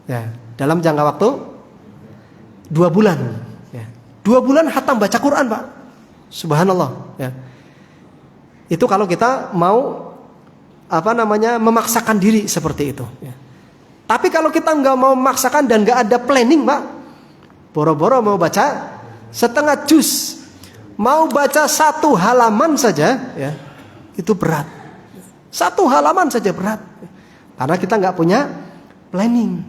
Ya, dalam jangka waktu 2 bulan ya. 2 bulan hatam baca Quran Pak. Subhanallah ya. Itu kalau kita mau memaksakan diri seperti itu ya. Tapi kalau kita nggak mau memaksakan dan nggak ada planning Pak, boro-boro mau baca setengah juz, mau baca 1 halaman saja, ya, itu berat. 1 halaman saja berat, karena kita nggak punya planning.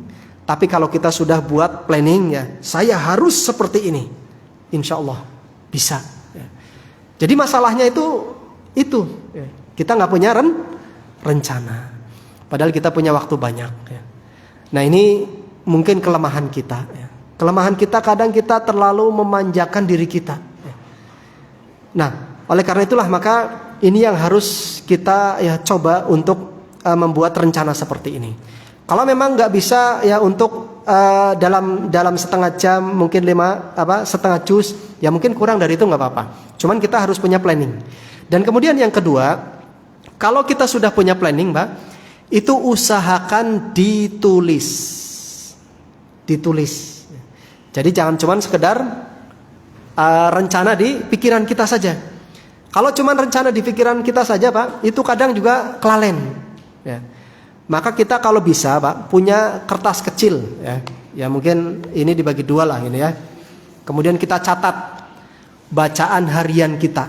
Tapi kalau kita sudah buat planning, ya, saya harus seperti ini, insya Allah bisa. Ya. Jadi masalahnya itu, ya, kita nggak punya rencana. Padahal kita punya waktu banyak. Ya. Nah ini mungkin kelemahan kita. Ya. Kelemahan kita kadang kita terlalu memanjakan diri kita. Ya. Nah oleh karena itulah maka ini yang harus kita ya coba untuk membuat rencana seperti ini. Kalau memang nggak bisa ya untuk dalam setengah jam mungkin setengah juz ya mungkin kurang dari itu nggak apa-apa. Cuman kita harus punya planning. Dan kemudian yang kedua, kalau kita sudah punya planning, Mbak, itu usahakan ditulis. Jadi jangan cuman sekedar rencana di pikiran kita saja. Kalau cuman rencana di pikiran kita saja, Pak, itu kadang juga kelalen. Ya. Maka kita kalau bisa, Pak, punya kertas kecil, ya. Ya mungkin ini dibagi 2 lah ini ya. Kemudian kita catat bacaan harian kita.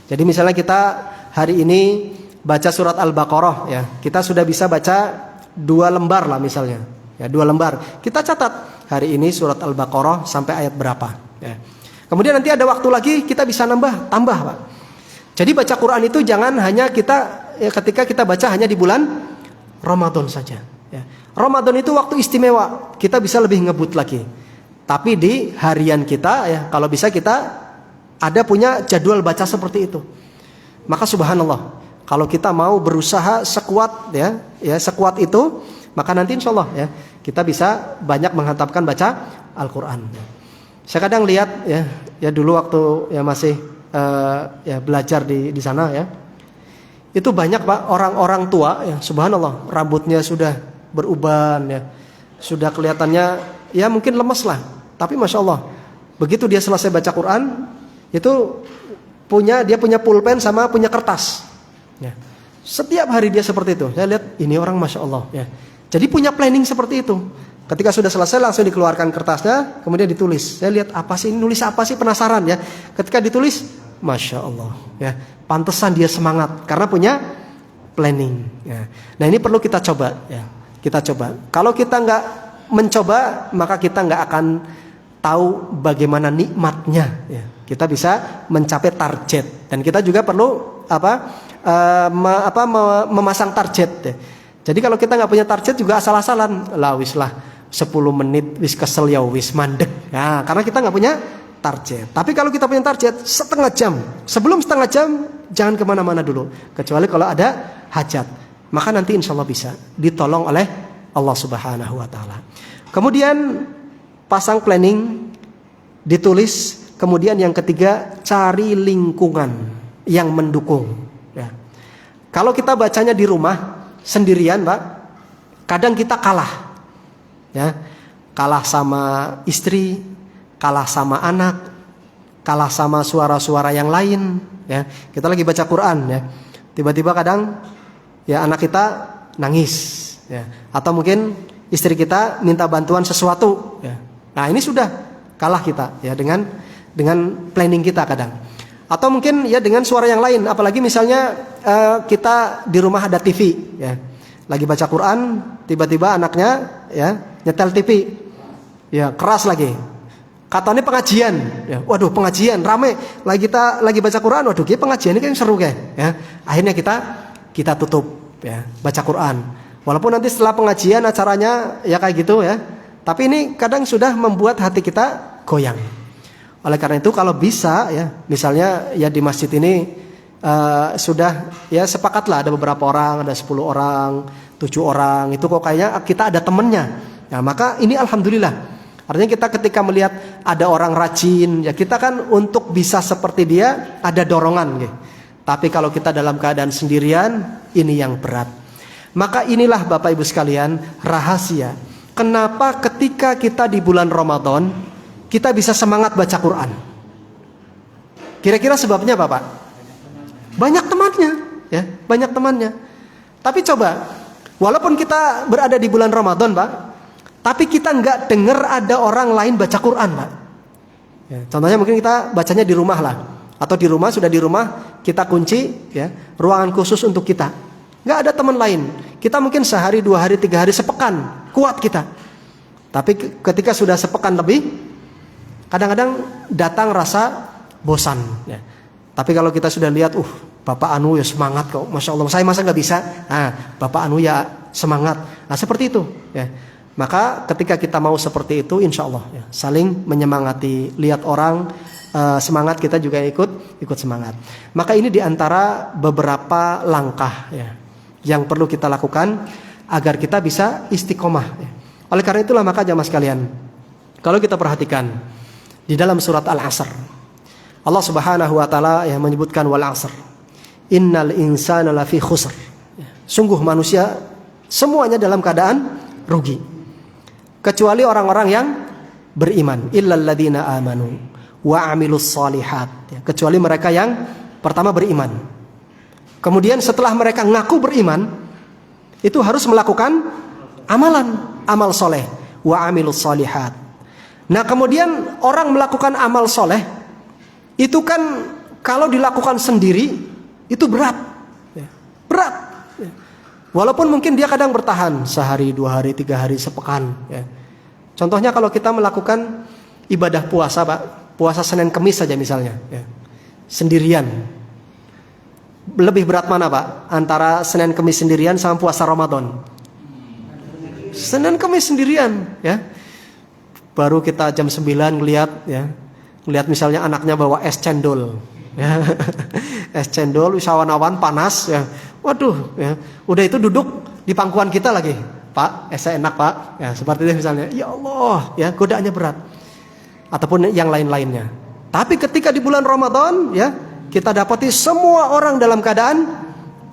Jadi misalnya kita hari ini baca surat Al-Baqarah, ya. Kita sudah bisa baca 2 lembar lah misalnya. Ya, 2 lembar. Kita catat hari ini surat Al-Baqarah sampai ayat berapa, ya. Kemudian nanti ada waktu lagi kita bisa tambah, Pak. Jadi baca Quran itu jangan hanya ketika kita baca hanya di bulan Ramadan saja. Ya. Ramadan itu waktu istimewa, kita bisa lebih ngebut lagi. Tapi di harian kita, ya kalau bisa kita ada punya jadwal baca seperti itu. Maka subhanallah, kalau kita mau berusaha sekuat sekuat itu, maka nanti insya Allah ya kita bisa banyak menghantamkan baca Al-Quran. Saya kadang lihat ya dulu waktu ya masih belajar di sana ya. Itu banyak, Pak, orang-orang tua ya, subhanallah, rambutnya sudah beruban ya. Sudah kelihatannya ya mungkin lemes lah. Tapi Masya Allah, begitu dia selesai baca Quran, itu dia punya pulpen sama punya kertas. Ya. Setiap hari dia seperti itu. Saya lihat ini orang Masya Allah ya. Jadi punya planning seperti itu. Ketika sudah selesai langsung dikeluarkan kertasnya, kemudian ditulis. Saya lihat apa sih, nulis apa sih, penasaran ya. Ketika ditulis, Masya Allah ya, pantesan dia semangat karena punya planning ya. Nah ini perlu kita coba ya. Kita coba. Kalau kita nggak mencoba, maka kita nggak akan tahu bagaimana nikmatnya ya. Kita bisa mencapai target. Dan kita juga perlu memasang target ya. Jadi kalau kita nggak punya target juga asal-asalan lah, 10 menit wis kesel ya wis mandek. Nah, karena kita nggak punya target. Tapi kalau kita punya target setengah jam, sebelum setengah jam jangan kemana-mana dulu, kecuali kalau ada hajat. Maka nanti insya Allah bisa ditolong oleh Allah Subhanahu Wa Taala. Kemudian pasang planning, ditulis. Kemudian yang ketiga, cari lingkungan yang mendukung. Ya. Kalau kita bacanya di rumah sendirian, Pak, kadang kita kalah. Ya, kalah sama istri, kalah sama anak, kalah sama suara-suara yang lain. Ya, kita lagi baca Quran, ya, tiba-tiba kadang ya anak kita nangis, ya, atau mungkin istri kita minta bantuan sesuatu. Ya. Nah ini sudah kalah kita, ya, dengan planning kita kadang. Atau mungkin ya dengan suara yang lain, apalagi misalnya kita di rumah ada TV, ya, lagi baca Quran, tiba-tiba anaknya ya nyetel TV, ya keras lagi. Katanya pengajian, ya, waduh pengajian rame, lagi baca Quran, waduh pengajian ini kan seru kayak, ya. Akhirnya kita tutup, ya, baca Quran. Walaupun nanti setelah pengajian acaranya ya kayak gitu ya, tapi ini kadang sudah membuat hati kita goyang. Oleh karena itu kalau bisa ya, misalnya ya di masjid ini sudah ya sepakatlah ada beberapa orang, ada 10 orang, 7 orang, itu kok kayaknya kita ada temennya. Nah, maka ini alhamdulillah. Artinya kita ketika melihat ada orang rajin, ya kita kan untuk bisa seperti dia ada dorongan, gitu. Tapi kalau kita dalam keadaan sendirian, ini yang berat. Maka inilah Bapak Ibu sekalian rahasia kenapa ketika kita di bulan Ramadan kita bisa semangat baca Quran. Kira-kira sebabnya apa, Pak? Banyak temannya, ya, banyak temannya. Tapi coba, walaupun kita berada di bulan Ramadan, Pak, tapi kita nggak dengar ada orang lain baca Quran, Pak. Ya, contohnya mungkin kita bacanya di rumah lah, Atau di rumah, sudah di rumah kita kunci ya, ruangan khusus untuk kita. Nggak ada teman lain. Kita mungkin sehari, 2 hari, 3 hari, sepekan kuat kita. Tapi ketika sudah sepekan lebih, kadang-kadang datang rasa bosan ya. Tapi kalau kita sudah lihat, Bapak Anu ya semangat kok, Masya Allah, saya masa nggak bisa? Nah, Bapak Anu ya semangat. Nah, seperti itu ya. Maka ketika kita mau seperti itu, insya Allah ya, saling menyemangati. Lihat orang semangat, kita juga ikut semangat. Maka ini diantara beberapa langkah ya, yang perlu kita lakukan agar kita bisa istiqomah ya. Oleh karena itulah maka jamaah sekalian, kalau kita perhatikan di dalam surat Al-Asr, Allah Subhanahu wa taala yang menyebutkan wal 'asr, innal insana lafi khusr. Sungguh manusia semuanya dalam keadaan rugi, kecuali orang-orang yang beriman, illal ladzina amanu wa 'amilus shalihat. Kecuali mereka yang pertama beriman. Kemudian setelah mereka ngaku beriman, itu harus melakukan amal soleh, wa 'amilus shalihat. Nah, kemudian orang melakukan amal soleh itu kan kalau dilakukan sendiri itu berat. Walaupun mungkin dia kadang bertahan sehari, 2 hari, 3 hari, sepekan ya. Contohnya kalau kita melakukan ibadah puasa, Pak, puasa Senin Kemis saja misalnya ya, sendirian. Lebih berat mana, Pak? Antara Senin Kemis sendirian sama puasa Ramadan? Senin Kemis sendirian ya. Baru kita jam 9 ngelihat misalnya anaknya bawa es cendol ya. Es cendol wisawan-awan panas ya. Waduh ya. Udah itu duduk di pangkuan kita lagi. Pak, esnya enak, Pak. Ya, seperti itu misalnya. Ya Allah, ya godaannya berat. Ataupun yang lain-lainnya. Tapi ketika di bulan Ramadan ya, kita dapati semua orang dalam keadaan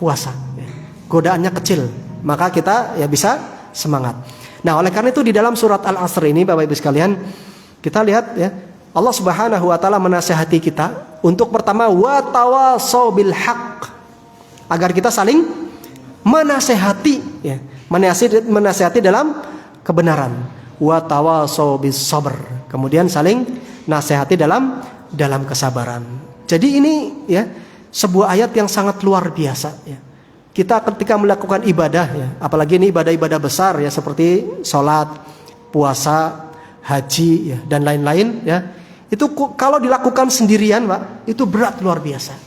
puasa ya. Godaannya kecil, maka kita ya bisa semangat. Nah, oleh karena itu di dalam surat Al-Asr ini Bapak Ibu sekalian, kita lihat ya, Allah Subhanahu wa taala menasihati kita untuk pertama wa tawasau bil haqq, agar kita saling menasihati ya, menasihati dalam kebenaran. Wa tawasau bis sabr, kemudian saling nasihati dalam kesabaran. Jadi ini ya sebuah ayat yang sangat luar biasa ya. Kita ketika melakukan ibadah ya, apalagi ini ibadah-ibadah besar ya, seperti sholat, puasa, haji ya, dan lain-lain ya, itu kalau dilakukan sendirian, Pak, itu berat luar biasa.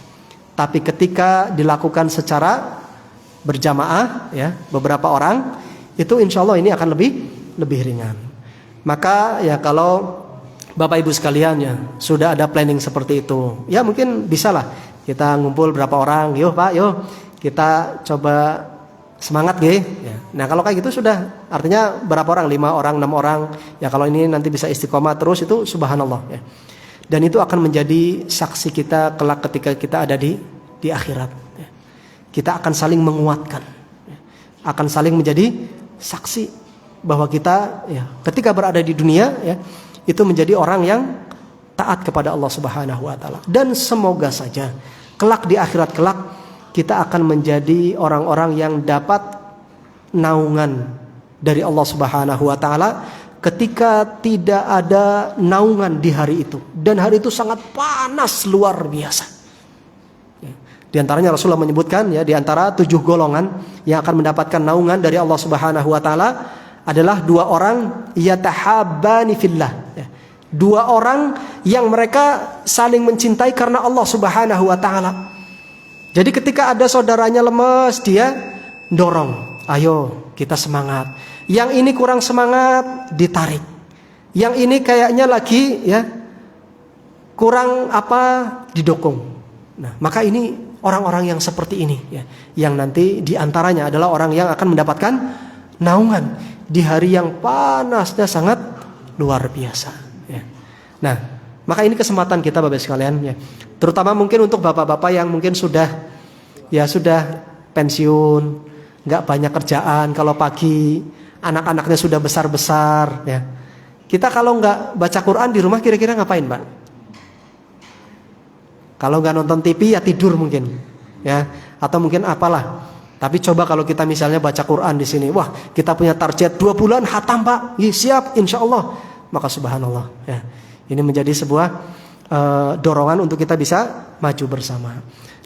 Tapi ketika dilakukan secara berjamaah ya, beberapa orang, itu insya Allah ini akan lebih ringan. Maka ya kalau Bapak Ibu sekalian ya sudah ada planning seperti itu, ya mungkin bisalah kita ngumpul berapa orang, yuk Pak, yuk kita coba semangat ya. Nah kalau kayak gitu sudah, artinya berapa orang, 5 orang, 6 orang ya, kalau ini nanti bisa istiqomah terus, itu subhanallah ya. Dan itu akan menjadi saksi kita kelak ketika kita ada di akhirat ya. Kita akan saling menguatkan ya. Akan saling menjadi saksi bahwa kita ya ketika berada di dunia ya, itu menjadi orang yang taat kepada Allah Subhanahu wa taala. Dan semoga saja kelak di akhirat kelak kita akan menjadi orang-orang yang dapat naungan dari Allah Subhanahu wa taala ketika tidak ada naungan di hari itu, dan hari itu sangat panas luar biasa. Di antaranya Rasulullah menyebutkan ya, di antara 7 golongan yang akan mendapatkan naungan dari Allah Subhanahu wa taala adalah 2 orang yatahabbani fillah ya. 2 orang yang mereka saling mencintai karena Allah Subhanahu wa taala. Jadi ketika ada saudaranya lemes, dia dorong, ayo kita semangat. Yang ini kurang semangat, ditarik. Yang ini kayaknya lagi ya kurang didukung. Nah, maka ini orang-orang yang seperti ini ya, yang nanti diantaranya adalah orang yang akan mendapatkan naungan di hari yang panasnya sangat luar biasa ya. Nah, maka ini kesempatan kita Bapak sekalian ya. Terutama mungkin untuk bapak-bapak yang mungkin sudah pensiun, nggak banyak kerjaan, kalau pagi anak-anaknya sudah besar-besar ya. Kita kalau nggak baca Quran di rumah kira-kira ngapain, Pak? Kalau nggak nonton TV ya tidur mungkin ya, atau mungkin apalah. Tapi coba kalau kita misalnya baca Quran di sini, wah kita punya target 2 bulan khatam, Pak. Ya, siap insya Allah. Maka subhanallah ya. Ini menjadi sebuah dorongan untuk kita bisa maju bersama.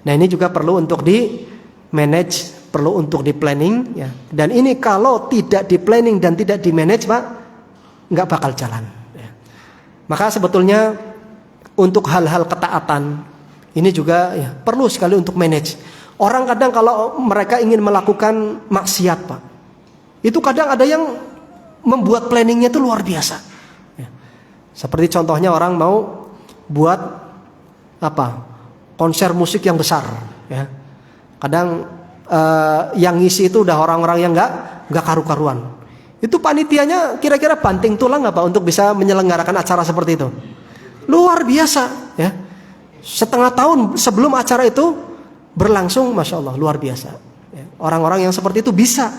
Nah, ini juga perlu untuk di manage, perlu untuk di planning ya. Dan ini kalau tidak di planning dan tidak di manage, Pak, nggak bakal jalan ya. Maka sebetulnya untuk hal-hal ketaatan ini juga ya perlu sekali untuk manage. Orang kadang kalau mereka ingin melakukan maksiat, Pak, itu kadang ada yang membuat planningnya itu luar biasa ya. Seperti contohnya orang mau buat konser musik yang besar ya. Kadang yang ngisi itu udah orang-orang yang nggak karu-karuan. Itu panitianya kira-kira banting tulang apa untuk bisa menyelenggarakan acara seperti itu? Luar biasa ya. Setengah tahun sebelum acara itu berlangsung, masya Allah, luar biasa ya. Orang-orang yang seperti itu bisa.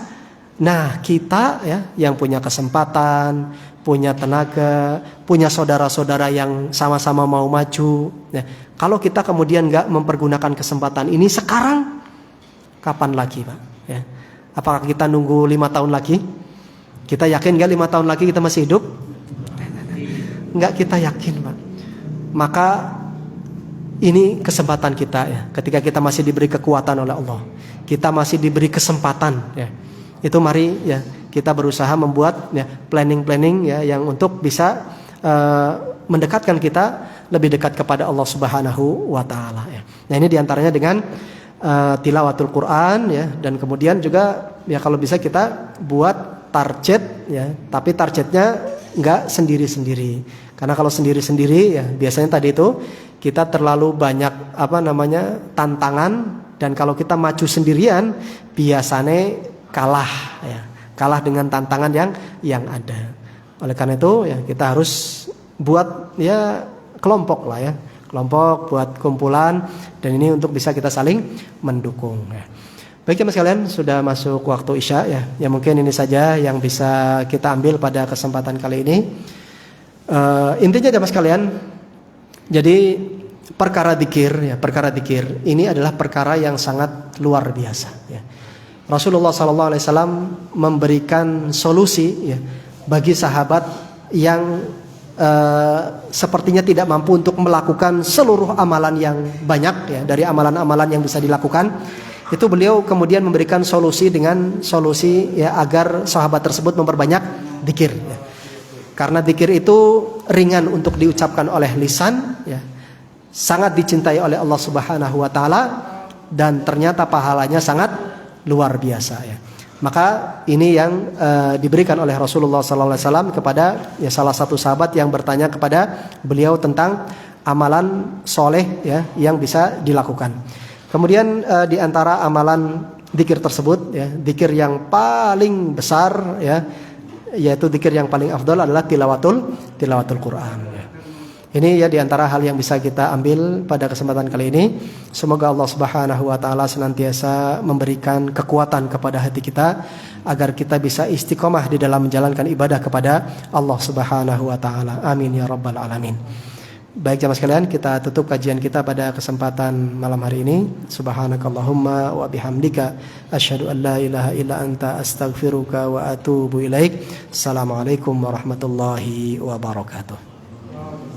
Nah, kita ya yang punya kesempatan, punya tenaga, punya saudara-saudara yang sama-sama mau maju ya. Kalau kita kemudian nggak mempergunakan kesempatan ini sekarang, kapan lagi, Pak ya? Apakah kita nunggu 5 tahun lagi? Kita yakin nggak 5 tahun lagi kita masih hidup? Nggak, kita yakin, Pak. Maka ini kesempatan kita ya. Ketika kita masih diberi kekuatan oleh Allah, kita masih diberi kesempatan ya. Itu mari ya kita berusaha membuat ya planning ya yang untuk bisa mendekatkan kita lebih dekat kepada Allah Subhanahu wa taala ya. Nah, ini diantaranya dengan tilawatul Quran ya, dan kemudian juga ya kalau bisa kita buat target ya, tapi targetnya enggak sendiri-sendiri. Karena kalau sendiri-sendiri ya biasanya tadi itu kita terlalu banyak tantangan, dan kalau kita maju sendirian biasanya kalah ya. Kalah dengan tantangan yang ada. Oleh karena itu ya kita harus buat ya kelompok lah ya. Kelompok, buat kumpulan, dan ini untuk bisa kita saling mendukung ya. Baik jemaah sekalian, sudah masuk waktu Isya ya. Ya mungkin ini saja yang bisa kita ambil pada kesempatan kali ini. Intinya jemaah sekalian, jadi perkara dzikir ini adalah perkara yang sangat luar biasa ya. Rasulullah SAW memberikan solusi ya bagi sahabat yang sepertinya tidak mampu untuk melakukan seluruh amalan yang banyak ya, dari amalan-amalan yang bisa dilakukan. Itu beliau kemudian memberikan solusi dengan solusi ya agar sahabat tersebut memperbanyak dzikir ya. Karena dzikir itu ringan untuk diucapkan oleh lisan ya, sangat dicintai oleh Allah Subhanahu wa taala, dan ternyata pahalanya sangat luar biasa ya. Maka ini yang diberikan oleh Rasulullah SAW kepada ya salah satu sahabat yang bertanya kepada beliau tentang amalan soleh ya yang bisa dilakukan. Kemudian di antara amalan dzikir tersebut ya, dzikir yang paling besar ya, yaitu dzikir yang paling afdal adalah tilawatul Quran ya. Ini ya di antara hal yang bisa kita ambil pada kesempatan kali ini. Semoga Allah Subhanahu wa taala senantiasa memberikan kekuatan kepada hati kita agar kita bisa istiqomah di dalam menjalankan ibadah kepada Allah Subhanahu wa taala. Amin ya rabbal alamin. Baik jemaah sekalian, kita tutup kajian kita pada kesempatan malam hari ini. Subhanakallahumma wa bihamdika asyhadu an la ilaha illa anta astaghfiruka wa atubu ilaik. Assalamualaikum warahmatullahi wabarakatuh.